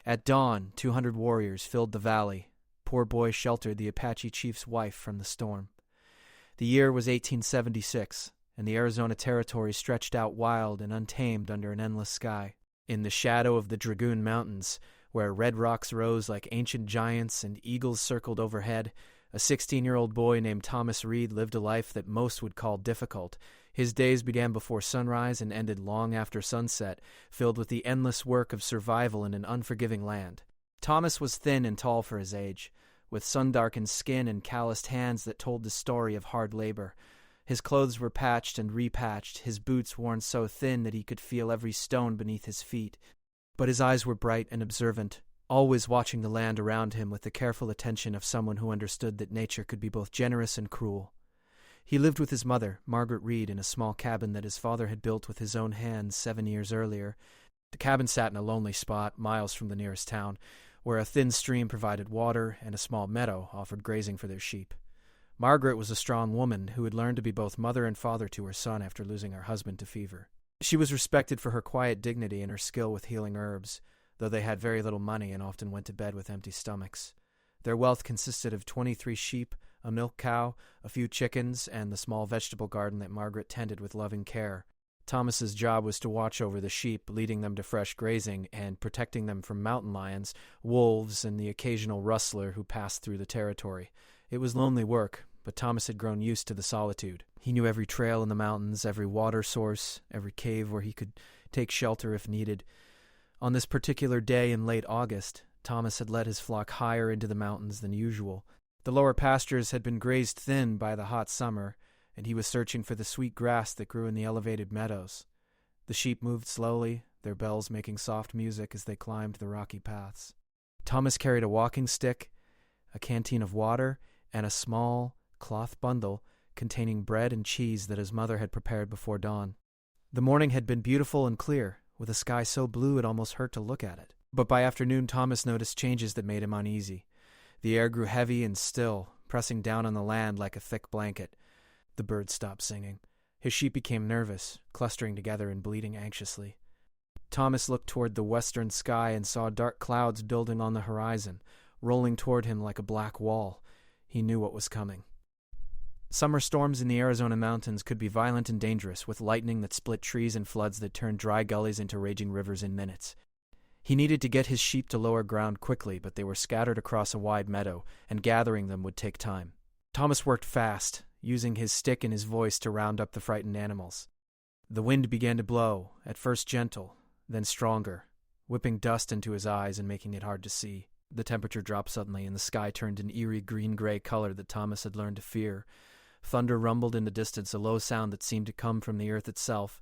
At dawn, 200 warriors filled the valley. Poor Boy sheltered the Apache chief's wife from the storm. The year was 1876, and the Arizona Territory stretched out wild and untamed under an endless sky. In the shadow of the Dragoon Mountains, where red rocks rose like ancient giants and eagles circled overhead, a 16-year-old boy named Thomas Reed lived a life that most would call difficult. His days began before sunrise and ended long after sunset, filled with the endless work of survival in an unforgiving land. Thomas was thin and tall for his age, with sun-darkened skin and calloused hands that told the story of hard labor. His clothes were patched and repatched, his boots worn so thin that he could feel every stone beneath his feet. But his eyes were bright and observant, always watching the land around him with the careful attention of someone who understood that nature could be both generous and cruel. He lived with his mother, Margaret Reed, in a small cabin that his father had built with his own hands 7 years earlier. The cabin sat in a lonely spot, miles from the nearest town, where a thin stream provided water and a small meadow offered grazing for their sheep. Margaret was a strong woman who had learned to be both mother and father to her son after losing her husband to fever. She was respected for her quiet dignity and her skill with healing herbs, though they had very little money and often went to bed with empty stomachs. Their wealth consisted of 23 sheep, a milk cow, a few chickens, and the small vegetable garden that Margaret tended with loving care. Thomas's job was to watch over the sheep, leading them to fresh grazing and protecting them from mountain lions, wolves, and the occasional rustler who passed through the territory. It was lonely work, but Thomas had grown used to the solitude. He knew every trail in the mountains, every water source, every cave where he could take shelter if needed. On this particular day in late August, Thomas had led his flock higher into the mountains than usual. The lower pastures had been grazed thin by the hot summer, and he was searching for the sweet grass that grew in the elevated meadows. The sheep moved slowly, their bells making soft music as they climbed the rocky paths. Thomas carried a walking stick, a canteen of water, and a small cloth bundle containing bread and cheese that his mother had prepared before dawn. The morning had been beautiful and clear, with a sky so blue it almost hurt to look at it. But by afternoon, Thomas noticed changes that made him uneasy. The air grew heavy and still, pressing down on the land like a thick blanket. The birds stopped singing. His sheep became nervous, clustering together and bleating anxiously. Thomas looked toward the western sky and saw dark clouds building on the horizon, rolling toward him like a black wall. He knew what was coming. Summer storms in the Arizona mountains could be violent and dangerous, with lightning that split trees and floods that turned dry gullies into raging rivers in minutes. He needed to get his sheep to lower ground quickly, but they were scattered across a wide meadow, and gathering them would take time. Thomas worked fast, using his stick and his voice to round up the frightened animals. The wind began to blow, at first gentle, then stronger, whipping dust into his eyes and making it hard to see. The temperature dropped suddenly, and the sky turned an eerie green-gray color that Thomas had learned to fear. Thunder rumbled in the distance, a low sound that seemed to come from the earth itself.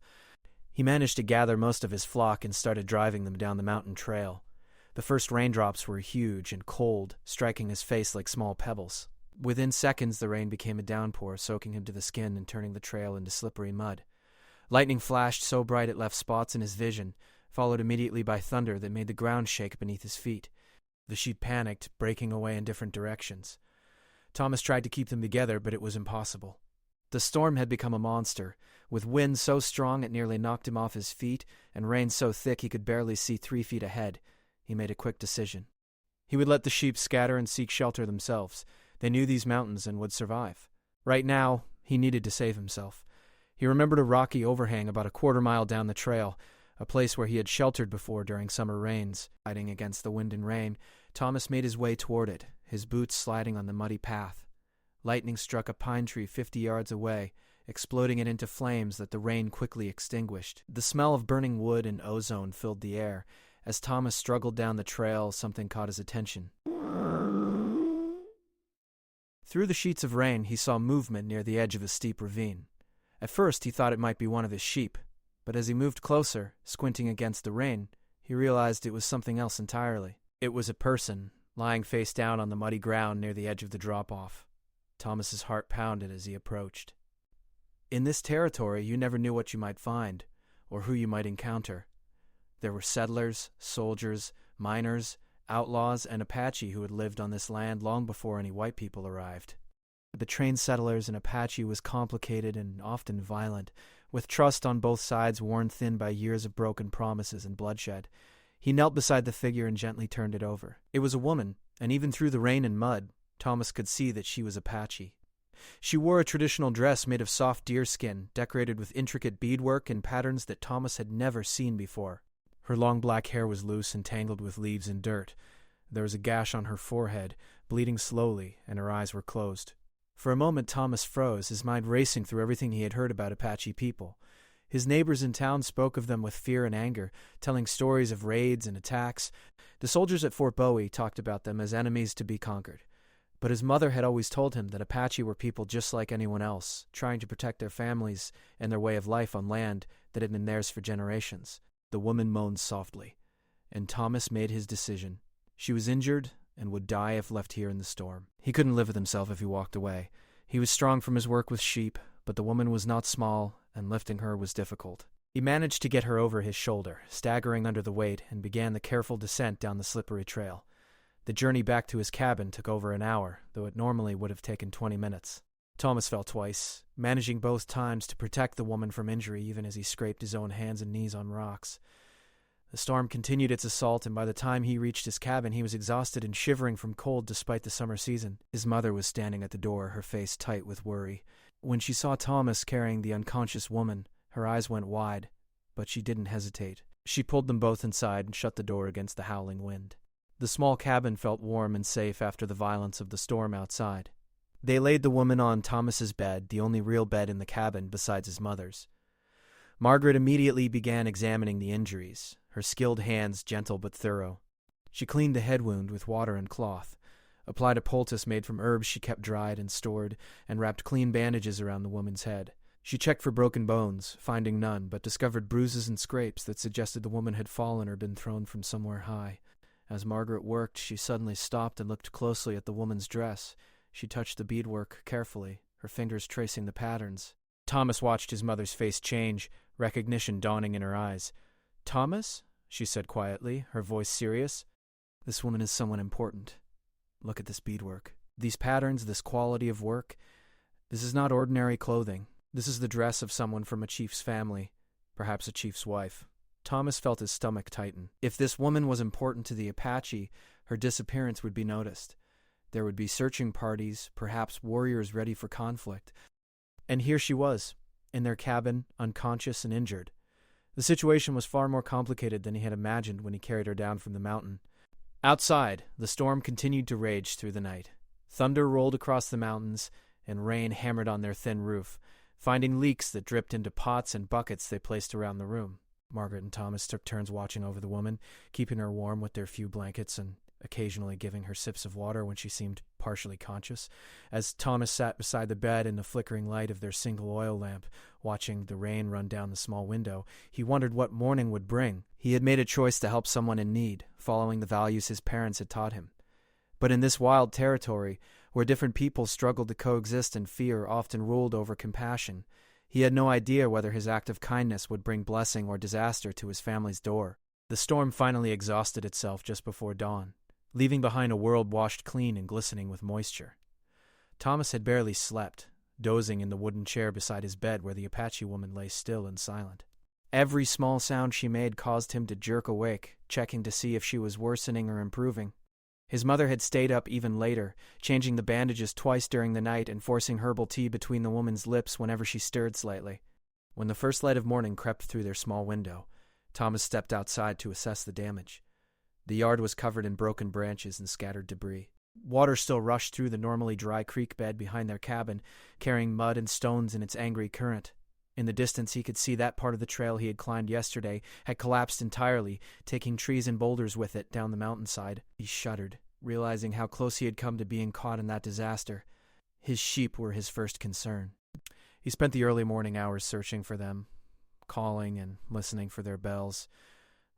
He managed to gather most of his flock and started driving them down the mountain trail. The first raindrops were huge and cold, striking his face like small pebbles. Within seconds, the rain became a downpour, soaking him to the skin and turning the trail into slippery mud. Lightning flashed so bright it left spots in his vision, followed immediately by thunder that made the ground shake beneath his feet. The sheep panicked, breaking away in different directions. Thomas tried to keep them together, but it was impossible. The storm had become a monster, with wind so strong it nearly knocked him off his feet, and rain so thick he could barely see 3 feet ahead. He made a quick decision. He would let the sheep scatter and seek shelter themselves. They knew these mountains and would survive. Right now, he needed to save himself. He remembered a rocky overhang about a quarter-mile down the trail, a place where he had sheltered before during summer rains. Fighting against the wind and rain, Thomas made his way toward it, his boots sliding on the muddy path. Lightning struck a pine tree 50 yards away, exploding it into flames that the rain quickly extinguished. The smell of burning wood and ozone filled the air. As Thomas struggled down the trail, something caught his attention. Through the sheets of rain, he saw movement near the edge of a steep ravine. At first, he thought it might be one of his sheep, but as he moved closer, squinting against the rain, he realized it was something else entirely. It was a person, lying face down on the muddy ground near the edge of the drop-off. Thomas's heart pounded as he approached. In this territory, you never knew what you might find, or who you might encounter. There were settlers, soldiers, miners, outlaws, and Apache who had lived on this land long before any white people arrived. The trained settlers and Apache was complicated and often violent, with trust on both sides worn thin by years of broken promises and bloodshed. He knelt beside the figure and gently turned it over. It was a woman, and even through the rain and mud, Thomas could see that she was Apache. She wore a traditional dress made of soft deerskin, decorated with intricate beadwork and patterns that Thomas had never seen before. Her long black hair was loose and tangled with leaves and dirt. There was a gash on her forehead, bleeding slowly, and her eyes were closed. For a moment Thomas froze, his mind racing through everything he had heard about Apache people. His neighbors in town spoke of them with fear and anger, telling stories of raids and attacks. The soldiers at Fort Bowie talked about them as enemies to be conquered. But his mother had always told him that Apache were people just like anyone else, trying to protect their families and their way of life on land that had been theirs for generations. The woman moaned softly, and Thomas made his decision. She was injured and would die if left here in the storm. He couldn't live with himself if he walked away. He was strong from his work with sheep, but the woman was not small, and lifting her was difficult. He managed to get her over his shoulder, staggering under the weight, and began the careful descent down the slippery trail. The journey back to his cabin took over an hour, though it normally would have taken 20 minutes. Thomas fell twice, managing both times to protect the woman from injury even as he scraped his own hands and knees on rocks. The storm continued its assault, and by the time he reached his cabin, he was exhausted and shivering from cold despite the summer season. His mother was standing at the door, her face tight with worry. When she saw Thomas carrying the unconscious woman, her eyes went wide, but she didn't hesitate. She pulled them both inside and shut the door against the howling wind. The small cabin felt warm and safe after the violence of the storm outside. They laid the woman on Thomas's bed, the only real bed in the cabin besides his mother's. Margaret immediately began examining the injuries, her skilled hands gentle but thorough. She cleaned the head wound with water and cloth, applied a poultice made from herbs she kept dried and stored, and wrapped clean bandages around the woman's head. She checked for broken bones, finding none, but discovered bruises and scrapes that suggested the woman had fallen or been thrown from somewhere high. As Margaret worked, she suddenly stopped and looked closely at the woman's dress. She touched the beadwork carefully, her fingers tracing the patterns. Thomas watched his mother's face change, recognition dawning in her eyes. "Thomas?" she said quietly, her voice serious. "This woman is someone important. Look at this beadwork. These patterns, this quality of work. This is not ordinary clothing. This is the dress of someone from a chief's family, perhaps a chief's wife." Thomas felt his stomach tighten. If this woman was important to the Apache, her disappearance would be noticed. There would be searching parties, perhaps warriors ready for conflict. And here she was, in their cabin, unconscious and injured. The situation was far more complicated than he had imagined when he carried her down from the mountain. Outside, the storm continued to rage through the night. Thunder rolled across the mountains, and rain hammered on their thin roof, finding leaks that dripped into pots and buckets they placed around the room. Margaret and Thomas took turns watching over the woman, keeping her warm with their few blankets and occasionally giving her sips of water when she seemed partially conscious. As Thomas sat beside the bed in the flickering light of their single oil lamp, watching the rain run down the small window, he wondered what morning would bring. He had made a choice to help someone in need, following the values his parents had taught him. But in this wild territory, where different peoples struggled to coexist and fear often ruled over compassion, he had no idea whether his act of kindness would bring blessing or disaster to his family's door. The storm finally exhausted itself just before dawn, leaving behind a world washed clean and glistening with moisture. Thomas had barely slept, dozing in the wooden chair beside his bed where the Apache woman lay still and silent. Every small sound she made caused him to jerk awake, checking to see if she was worsening or improving. His mother had stayed up even later, changing the bandages twice during the night and forcing herbal tea between the woman's lips whenever she stirred slightly. When the first light of morning crept through their small window, Thomas stepped outside to assess the damage. The yard was covered in broken branches and scattered debris. Water still rushed through the normally dry creek bed behind their cabin, carrying mud and stones in its angry current. In the distance he could see that part of the trail he had climbed yesterday had collapsed entirely, taking trees and boulders with it down the mountainside. He shuddered, realizing how close he had come to being caught in that disaster. His sheep were his first concern. He spent the early morning hours searching for them, calling and listening for their bells.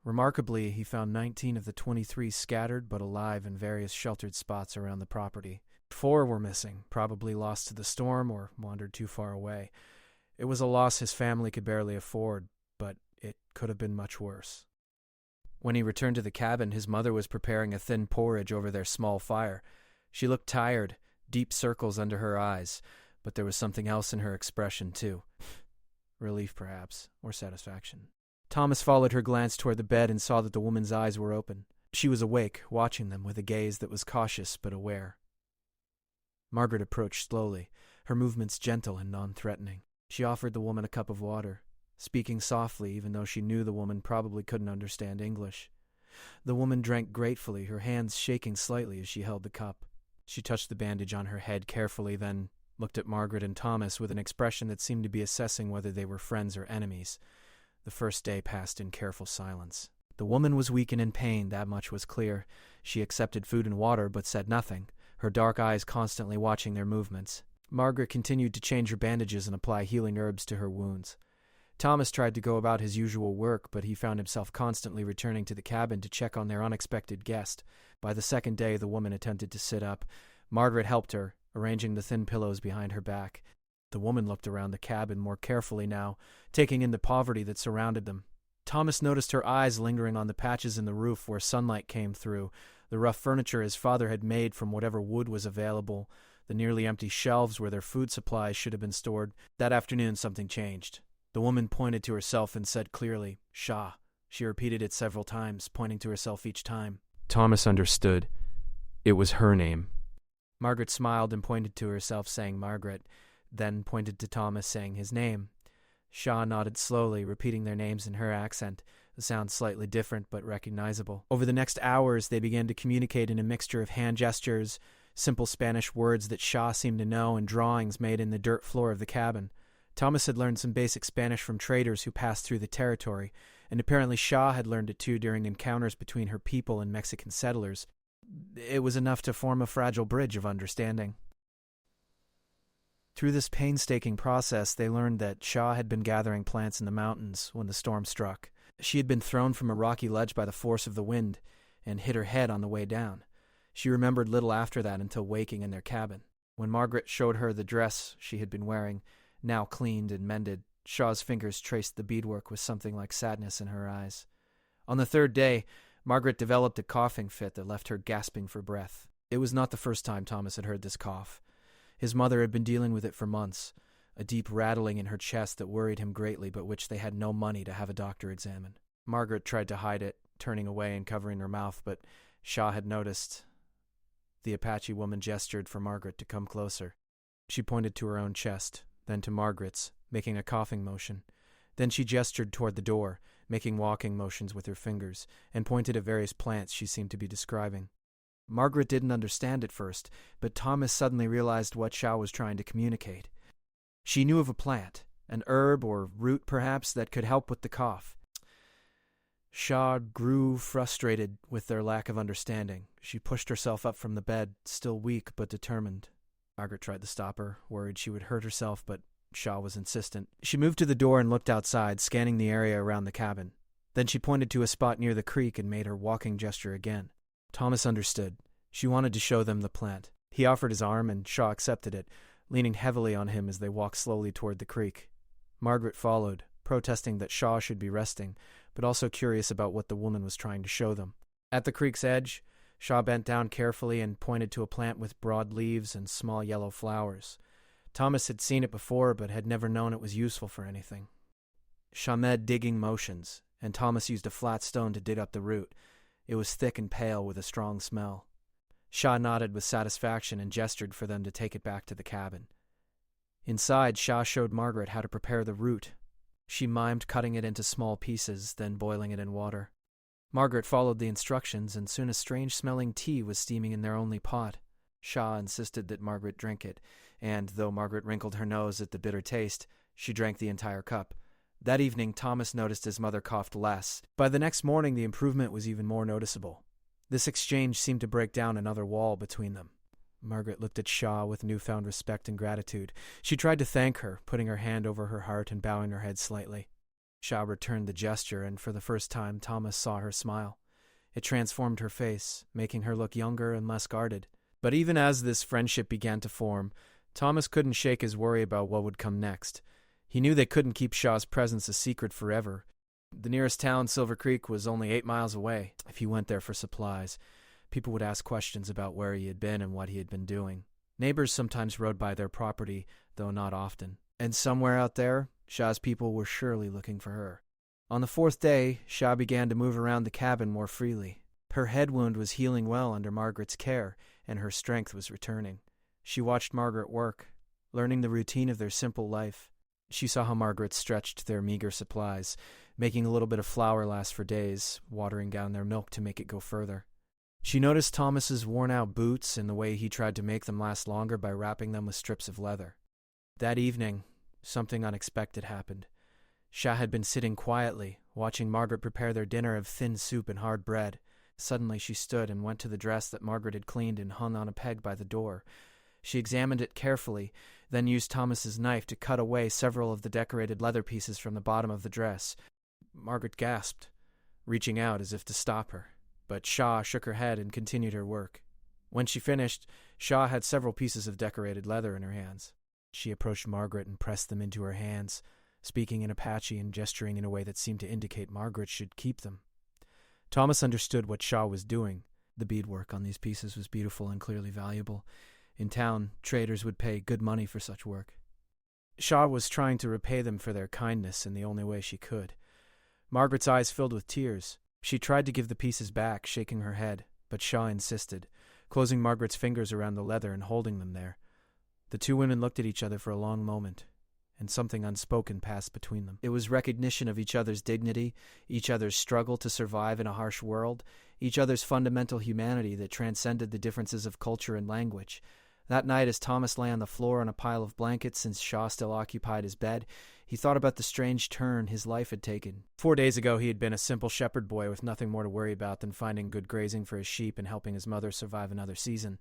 Remarkably, he found 19 of the 23 scattered but alive in various sheltered spots around the property. 4 were missing, probably lost to the storm or wandered too far away. It was a loss his family could barely afford, but it could have been much worse. When he returned to the cabin, his mother was preparing a thin porridge over their small fire. She looked tired, deep circles under her eyes, but there was something else in her expression, too. Relief, perhaps, or satisfaction. Thomas followed her glance toward the bed and saw that the woman's eyes were open. She was awake, watching them with a gaze that was cautious but aware. Margaret approached slowly, her movements gentle and non-threatening. She offered the woman a cup of water, speaking softly even though she knew the woman probably couldn't understand English. The woman drank gratefully, her hands shaking slightly as she held the cup. She touched the bandage on her head carefully, then looked at Margaret and Thomas with an expression that seemed to be assessing whether they were friends or enemies. The first day passed in careful silence. The woman was weak and in pain, that much was clear. She accepted food and water, but said nothing, her dark eyes constantly watching their movements. Margaret continued to change her bandages and apply healing herbs to her wounds. Thomas tried to go about his usual work, but he found himself constantly returning to the cabin to check on their unexpected guest. By the second day, the woman attempted to sit up. Margaret helped her, arranging the thin pillows behind her back. The woman looked around the cabin more carefully now, taking in the poverty that surrounded them. Thomas noticed her eyes lingering on the patches in the roof where sunlight came through, the rough furniture his father had made from whatever wood was available, the nearly empty shelves where their food supplies should have been stored. That afternoon, something changed. The woman pointed to herself and said clearly, "Shah." She repeated it several times, pointing to herself each time. Thomas understood. It was her name. Margaret smiled and pointed to herself, saying Margaret, then pointed to Thomas, saying his name. Shah nodded slowly, repeating their names in her accent, the sound slightly different but recognizable. Over the next hours, they began to communicate in a mixture of hand gestures, simple Spanish words that Shah seemed to know, and drawings made in the dirt floor of the cabin. Thomas had learned some basic Spanish from traders who passed through the territory, and apparently Shah had learned it too during encounters between her people and Mexican settlers. It was enough to form a fragile bridge of understanding. Through this painstaking process, they learned that Shah had been gathering plants in the mountains when the storm struck. She had been thrown from a rocky ledge by the force of the wind and hit her head on the way down. She remembered little after that until waking in their cabin. When Margaret showed her the dress she had been wearing, now cleaned and mended, Shah's fingers traced the beadwork with something like sadness in her eyes. On the third day, Margaret developed a coughing fit that left her gasping for breath. It was not the first time Thomas had heard this cough. His mother had been dealing with it for months, a deep rattling in her chest that worried him greatly, but which they had no money to have a doctor examine. Margaret tried to hide it, turning away and covering her mouth, but Shah had noticed. The Apache woman gestured for Margaret to come closer. She pointed to her own chest, then to Margaret's, making a coughing motion. Then she gestured toward the door, making walking motions with her fingers, and pointed at various plants she seemed to be describing. Margaret didn't understand at first, but Thomas suddenly realized what Shah was trying to communicate. She knew of a plant, an herb or root perhaps, that could help with the cough. Shah grew frustrated with their lack of understanding. She pushed herself up from the bed, still weak but determined. Margaret tried to stop her, worried she would hurt herself, but Shah was insistent. She moved to the door and looked outside, scanning the area around the cabin. Then she pointed to a spot near the creek and made her walking gesture again. Thomas understood. She wanted to show them the plant. He offered his arm, and Shah accepted it, leaning heavily on him as they walked slowly toward the creek. Margaret followed, protesting that Shah should be resting, but also curious about what the woman was trying to show them. At the creek's edge, Shah bent down carefully and pointed to a plant with broad leaves and small yellow flowers. Thomas had seen it before, but had never known it was useful for anything. Shah made digging motions, and Thomas used a flat stone to dig up the root. It was thick and pale with a strong smell. Shah nodded with satisfaction and gestured for them to take it back to the cabin. Inside, Shah showed Margaret how to prepare the root. She mimed cutting it into small pieces, then boiling it in water. Margaret followed the instructions, and soon a strange-smelling tea was steaming in their only pot. Shah insisted that Margaret drink it, and, though Margaret wrinkled her nose at the bitter taste, she drank the entire cup. That evening, Thomas noticed his mother coughed less. By the next morning, the improvement was even more noticeable. This exchange seemed to break down another wall between them. Margaret looked at Shah with newfound respect and gratitude. She tried to thank her, putting her hand over her heart and bowing her head slightly. Shah returned the gesture, and for the first time Thomas saw her smile. It transformed her face, making her look younger and less guarded. But even as this friendship began to form, Thomas couldn't shake his worry about what would come next. He knew they couldn't keep Shah's presence a secret forever. The nearest town, Silver Creek, was only 8 miles away. If he went there for supplies, people would ask questions about where he had been and what he had been doing. Neighbors sometimes rode by their property, though not often. And somewhere out there, Shah's people were surely looking for her. On the fourth day, Shaw began to move around the cabin more freely. Her head wound was healing well under Margaret's care, and her strength was returning. She watched Margaret work, learning the routine of their simple life. She saw how Margaret stretched their meager supplies, making a little bit of flour last for days, watering down their milk to make it go further. She noticed Thomas's worn-out boots and the way he tried to make them last longer by wrapping them with strips of leather. That evening, something unexpected happened. Shah had been sitting quietly, watching Margaret prepare their dinner of thin soup and hard bread. Suddenly she stood and went to the dress that Margaret had cleaned and hung on a peg by the door. She examined it carefully, then used Thomas's knife to cut away several of the decorated leather pieces from the bottom of the dress. Margaret gasped, reaching out as if to stop her, but Shaw shook her head and continued her work. When she finished, Shaw had several pieces of decorated leather in her hands. She approached Margaret and pressed them into her hands, speaking in Apache and gesturing in a way that seemed to indicate Margaret should keep them. Thomas understood what Shaw was doing. The beadwork on these pieces was beautiful and clearly valuable. In town, traders would pay good money for such work. Shaw was trying to repay them for their kindness in the only way she could. Margaret's eyes filled with tears. She tried to give the pieces back, shaking her head, but Shaw insisted, closing Margaret's fingers around the leather and holding them there. The two women looked at each other for a long moment, and something unspoken passed between them. It was recognition of each other's dignity, each other's struggle to survive in a harsh world, each other's fundamental humanity that transcended the differences of culture and language. That night, as Thomas lay on the floor on a pile of blankets since Shaw still occupied his bed, he thought about the strange turn his life had taken. 4 days ago, he had been a simple shepherd boy with nothing more to worry about than finding good grazing for his sheep and helping his mother survive another season.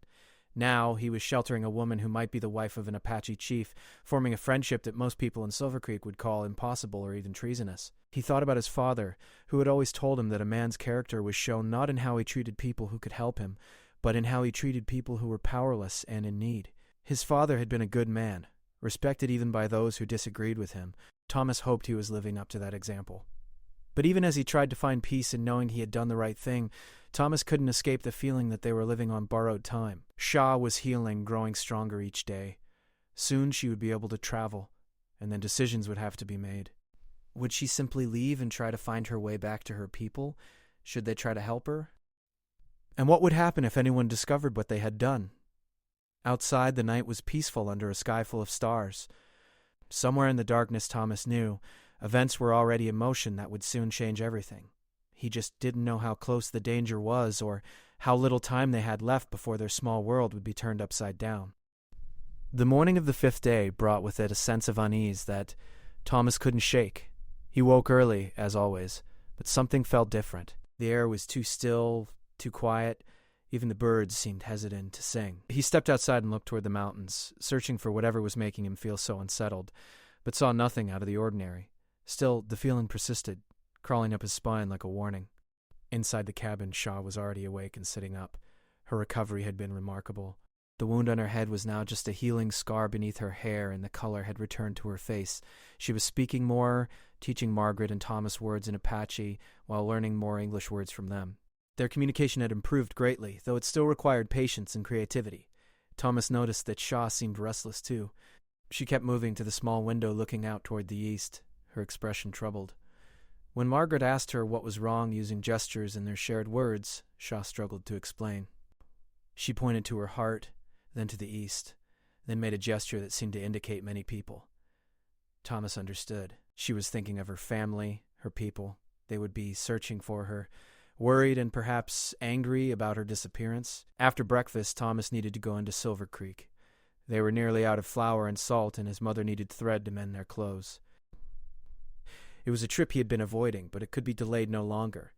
Now, he was sheltering a woman who might be the wife of an Apache chief, forming a friendship that most people in Silver Creek would call impossible or even treasonous. He thought about his father, who had always told him that a man's character was shown not in how he treated people who could help him, but in how he treated people who were powerless and in need. His father had been a good man, respected even by those who disagreed with him. Thomas hoped he was living up to that example. But even as he tried to find peace in knowing he had done the right thing, Thomas couldn't escape the feeling that they were living on borrowed time. Shaw was healing, growing stronger each day. Soon she would be able to travel, and then decisions would have to be made. Would she simply leave and try to find her way back to her people? Should they try to help her? And what would happen if anyone discovered what they had done? Outside, the night was peaceful under a sky full of stars. Somewhere in the darkness, Thomas knew, events were already in motion that would soon change everything. He just didn't know how close the danger was or how little time they had left before their small world would be turned upside down. The morning of the 5th day brought with it a sense of unease that Thomas couldn't shake. He woke early, as always, but something felt different. The air was too still, too quiet. Even the birds seemed hesitant to sing. He stepped outside and looked toward the mountains, searching for whatever was making him feel so unsettled, but saw nothing out of the ordinary. Still, the feeling persisted, crawling up his spine like a warning. Inside the cabin, Shaw was already awake and sitting up. Her recovery had been remarkable. The wound on her head was now just a healing scar beneath her hair, and the color had returned to her face. She was speaking more, teaching Margaret and Thomas words in Apache, while learning more English words from them. Their communication had improved greatly, though it still required patience and creativity. Thomas noticed that Shaw seemed restless too. She kept moving to the small window looking out toward the east, her expression troubled. When Margaret asked her what was wrong using gestures and their shared words, Shaw struggled to explain. She pointed to her heart, then to the east, then made a gesture that seemed to indicate many people. Thomas understood. She was thinking of her family, her people. They would be searching for her, worried and perhaps angry about her disappearance. After breakfast, Thomas needed to go into Silver Creek. They were nearly out of flour and salt, and his mother needed thread to mend their clothes. It was a trip he had been avoiding, but it could be delayed no longer.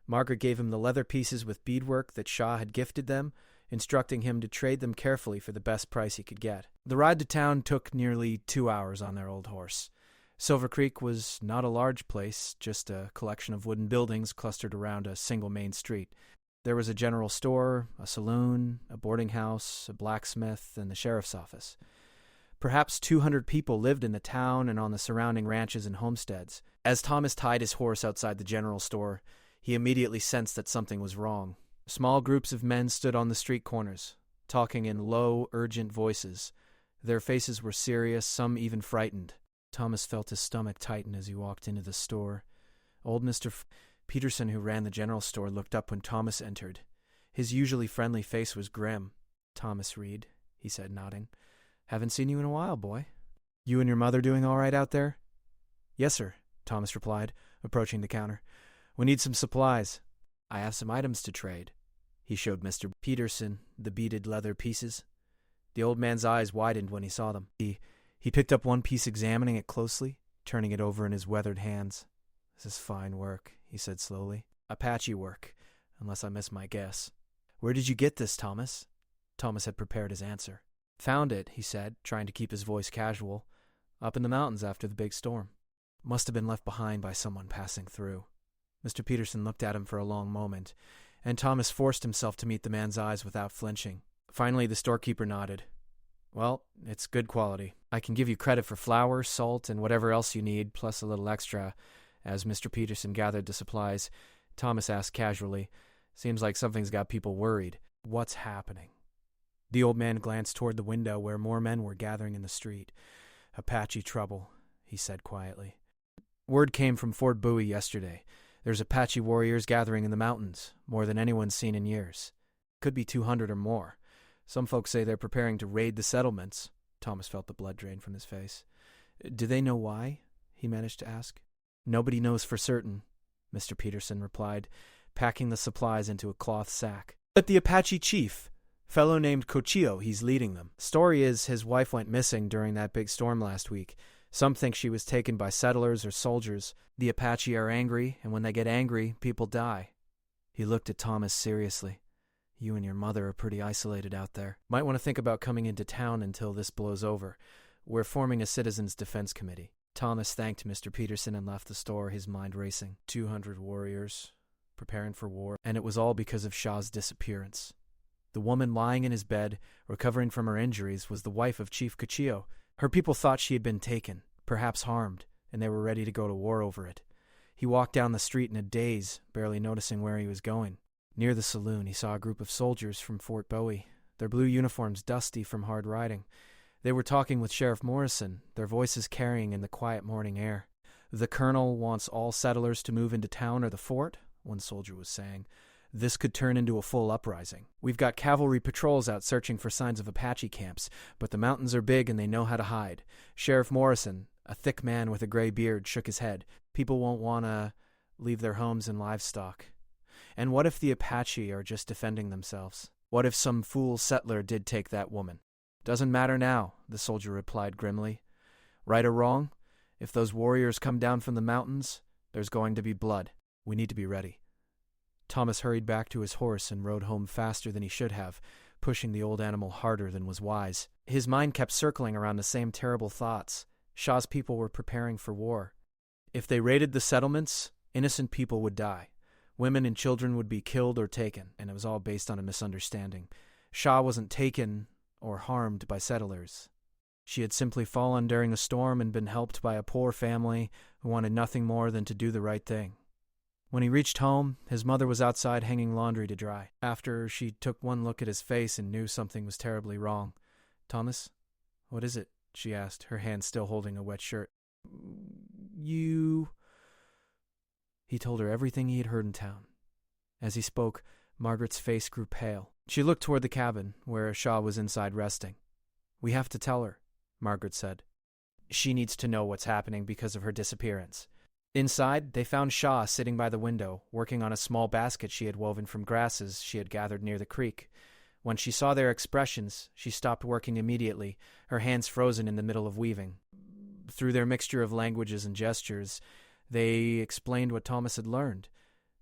Margaret gave him the leather pieces with beadwork that Shaw had gifted them, instructing him to trade them carefully for the best price he could get. The ride to town took nearly 2 hours on their old horse. Silver Creek was not a large place, just a collection of wooden buildings clustered around a single main street. There was a general store, a saloon, a boarding house, a blacksmith, and the sheriff's office. Perhaps 200 people lived in the town and on the surrounding ranches and homesteads. As Thomas tied his horse outside the general store, he immediately sensed that something was wrong. Small groups of men stood on the street corners, talking in low, urgent voices. Their faces were serious, some even frightened. Thomas felt his stomach tighten as he walked into the store. Old Mr. Peterson, who ran the general store, looked up when Thomas entered. His usually friendly face was grim. "Thomas Reed," he said, nodding. "Haven't seen you in a while, boy. You and your mother doing all right out there?" "Yes, sir," Thomas replied, approaching the counter. "We need some supplies. I have some items to trade." He showed Mr. Peterson the beaded leather pieces. The old man's eyes widened when he saw them. He picked up one piece, examining it closely, turning it over in his weathered hands. "This is fine work," he said slowly. "Apache work, unless I miss my guess." "Where did you get this, Thomas?" Thomas had prepared his answer. "Found it," he said, trying to keep his voice casual. "Up in the mountains after the big storm. Must have been left behind by someone passing through." Mr. Peterson looked at him for a long moment, and Thomas forced himself to meet the man's eyes without flinching. Finally, the storekeeper nodded. "Well, it's good quality. I can give you credit for flour, salt, and whatever else you need, plus a little extra." As Mr. Peterson gathered the supplies, Thomas asked casually, "Seems like something's got people worried. What's happening?" The old man glanced toward the window where more men were gathering in the street. "Apache trouble," he said quietly. "Word came from Fort Bowie yesterday. There's Apache warriors gathering in the mountains, more than anyone's seen in years. Could be 200 or more. Some folks say they're preparing to raid the settlements." Thomas felt the blood drain from his face. "Do they know why?" he managed to ask. "Nobody knows for certain," Mr. Peterson replied, packing the supplies into a cloth sack. "But the Apache chief, fellow named Cochio, he's leading them. Story is his wife went missing during that big storm last week. Some think she was taken by settlers or soldiers. The Apache are angry, and when they get angry, people die." He looked at Thomas seriously. "You and your mother are pretty isolated out there. Might want to think about coming into town until this blows over. We're forming a citizens' defense committee." Thomas thanked Mr. Peterson and left the store, his mind racing. 200 warriors, preparing for war, and it was all because of Shah's disappearance. The woman lying in his bed, recovering from her injuries, was the wife of Chief Cochio. Her people thought she had been taken, perhaps harmed, and they were ready to go to war over it. He walked down the street in a daze, barely noticing where he was going. Near the saloon, he saw a group of soldiers from Fort Bowie, their blue uniforms dusty from hard riding. They were talking with Sheriff Morrison, their voices carrying in the quiet morning air. "The colonel wants all settlers to move into town or the fort," one soldier was saying. "This could turn into a full uprising. We've got cavalry patrols out searching for signs of Apache camps, but the mountains are big and they know how to hide." Sheriff Morrison, a thick man with a gray beard, shook his head. "People won't want to leave their homes and livestock. And what if the Apache are just defending themselves? What if some fool settler did take that woman?" "Doesn't matter now," the soldier replied grimly. "Right or wrong, if those warriors come down from the mountains, there's going to be blood. We need to be ready." Thomas hurried back to his horse and rode home faster than he should have, pushing the old animal harder than was wise. His mind kept circling around the same terrible thoughts. Shah's people were preparing for war. If they raided the settlements, innocent people would die. Women and children would be killed or taken, and it was all based on a misunderstanding. Shah wasn't taken or harmed by settlers. She had simply fallen during a storm and been helped by a poor family who wanted nothing more than to do the right thing. When he reached home, his mother was outside hanging laundry to dry. After she took one look at his face and knew something was terribly wrong. "Thomas, what is it?" she asked, her hand still holding a wet shirt. "You..." He told her everything he had heard in town. As he spoke, Margaret's face grew pale. She looked toward the cabin, where Shah was inside resting. "We have to tell her," Margaret said. "She needs to know what's happening because of her disappearance." Inside, they found Shah sitting by the window, working on a small basket she had woven from grasses she had gathered near the creek. When she saw their expressions, she stopped working immediately, her hands frozen in the middle of weaving. Through their mixture of languages and gestures, they explained what Thomas had learned.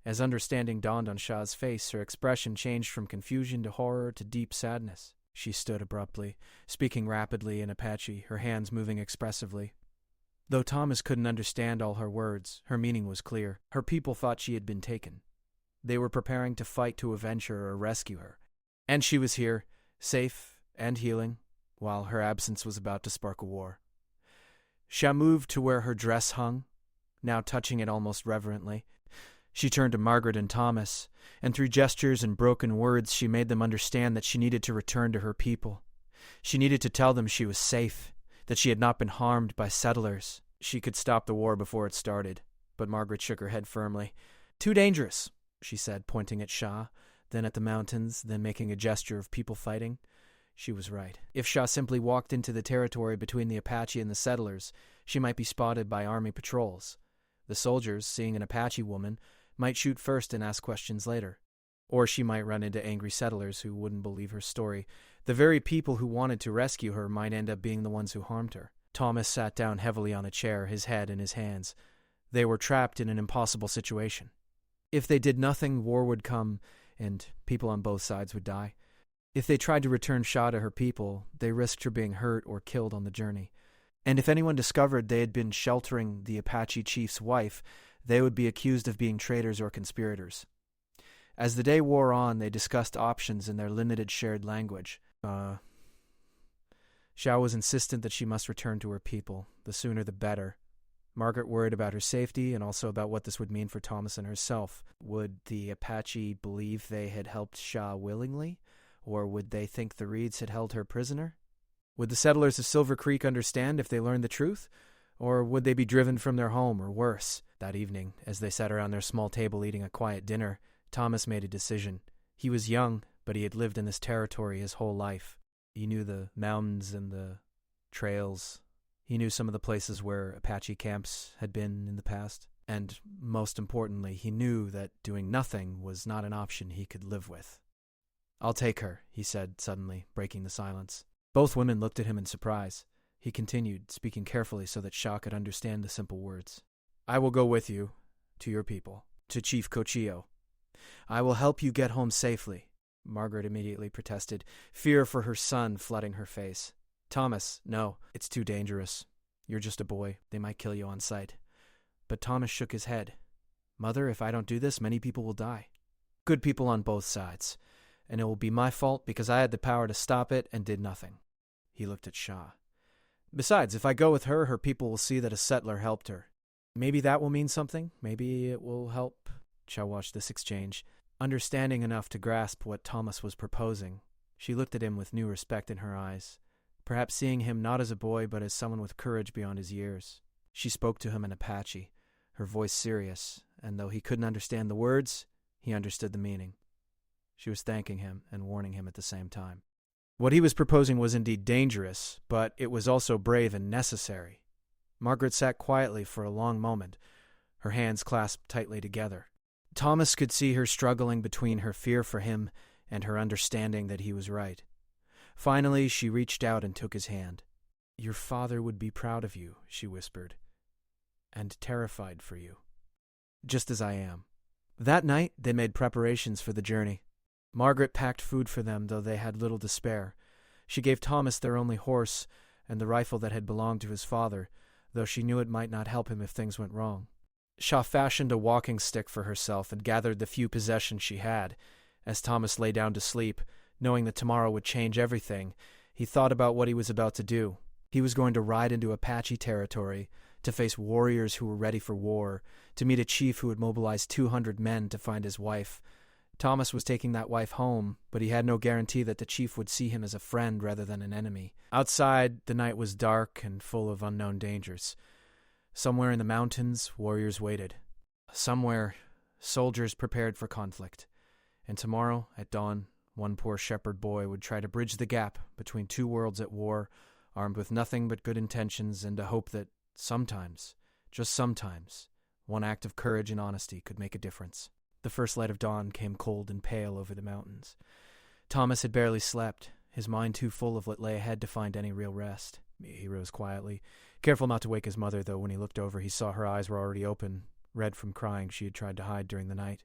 As understanding dawned on Shah's face, her expression changed from confusion to horror to deep sadness. She stood abruptly, speaking rapidly in Apache, her hands moving expressively. Though Thomas couldn't understand all her words, her meaning was clear. Her people thought she had been taken. They were preparing to fight to avenge her or rescue her. And she was here, safe and healing, while her absence was about to spark a war. Shah moved to where her dress hung, now touching it almost reverently. She turned to Margaret and Thomas, and through gestures and broken words she made them understand that she needed to return to her people. She needed to tell them she was safe, that she had not been harmed by settlers. She could stop the war before it started. but Margaret shook her head firmly. Too dangerous, she said, pointing at Shah, then at the mountains, then making a gesture of people fighting. She was right. If Shah simply walked into the territory between the Apache and the settlers, she might be spotted by army patrols. The soldiers, seeing an Apache woman, might shoot first and ask questions later. Or she might run into angry settlers who wouldn't believe her story. The very people who wanted to rescue her might end up being the ones who harmed her. Thomas sat down heavily on a chair, his head in his hands. They were trapped in an impossible situation. If they did nothing, war would come, and people on both sides would die. If they tried to return Shah to her people, they risked her being hurt or killed on the journey. And if anyone discovered they had been sheltering the Apache chief's wife, they would be accused of being traitors or conspirators. As the day wore on, they discussed options in their limited shared language. Shah was insistent that she must return to her people, the sooner the better. Margaret worried about her safety and also about what this would mean for Thomas and herself. Would the Apache believe they had helped Shah willingly, or would they think the Reeds had held her prisoner? Would the settlers of Silver Creek understand if they learned the truth, or would they be driven from their home, or worse? That evening, as they sat around their small table eating a quiet dinner, Thomas made a decision. He was young, but he had lived in this territory his whole life. He knew the mountains and the trails. He knew some of the places where Apache camps had been in the past. And most importantly, he knew that doing nothing was not an option he could live with. "I'll take her," he said suddenly, breaking the silence. Both women looked at him in surprise. He continued, speaking carefully so that Shah could understand the simple words. "I will go with you, to your people, to Chief Cochio. I will help you get home safely." Margaret immediately protested, fear for her son flooding her face. "Thomas, no, it's too dangerous. You're just a boy. They might kill you on sight." But Thomas shook his head. "Mother, if I don't do this, many people will die. Good people on both sides. And it will be my fault because I had the power to stop it and did nothing." He looked at Shah. "Besides, if I go with her, her people will see that a settler helped her. Maybe that will mean something. Maybe it will help." Shah watched this exchange, understanding enough to grasp what Thomas was proposing. She looked at him with new respect in her eyes, perhaps seeing him not as a boy but as someone with courage beyond his years. She spoke to him in Apache, her voice serious, and though he couldn't understand the words, he understood the meaning. She was thanking him and warning him at the same time. What he was proposing was indeed dangerous, but it was also brave and necessary. Margaret sat quietly for a long moment, her hands clasped tightly together. Thomas could see her struggling between her fear for him and her understanding that he was right. Finally, she reached out and took his hand. "Your father would be proud of you," she whispered, "and terrified for you, just as I am." That night, they made preparations for the journey. Margaret packed food for them, though they had little to spare. She gave Thomas their only horse and the rifle that had belonged to his father, though she knew it might not help him if things went wrong. Shah fashioned a walking stick for herself and gathered the few possessions she had. As Thomas lay down to sleep, knowing that tomorrow would change everything, he thought about what he was about to do. He was going to ride into Apache territory, to face warriors who were ready for war, to meet a chief who had mobilized 200 men to find his wife. Thomas was taking that wife home, but he had no guarantee that the chief would see him as a friend rather than an enemy. Outside, the night was dark and full of unknown dangers. Somewhere in the mountains, warriors waited. Somewhere, soldiers prepared for conflict. And tomorrow, at dawn, one poor shepherd boy would try to bridge the gap between two worlds at war, armed with nothing but good intentions and a hope that sometimes, just sometimes, one act of courage and honesty could make a difference. The first light of dawn came cold and pale over the mountains. Thomas had barely slept, his mind too full of what lay ahead to find any real rest. He rose quietly, careful not to wake his mother, though when he looked over he saw her eyes were already open, red from crying she had tried to hide during the night.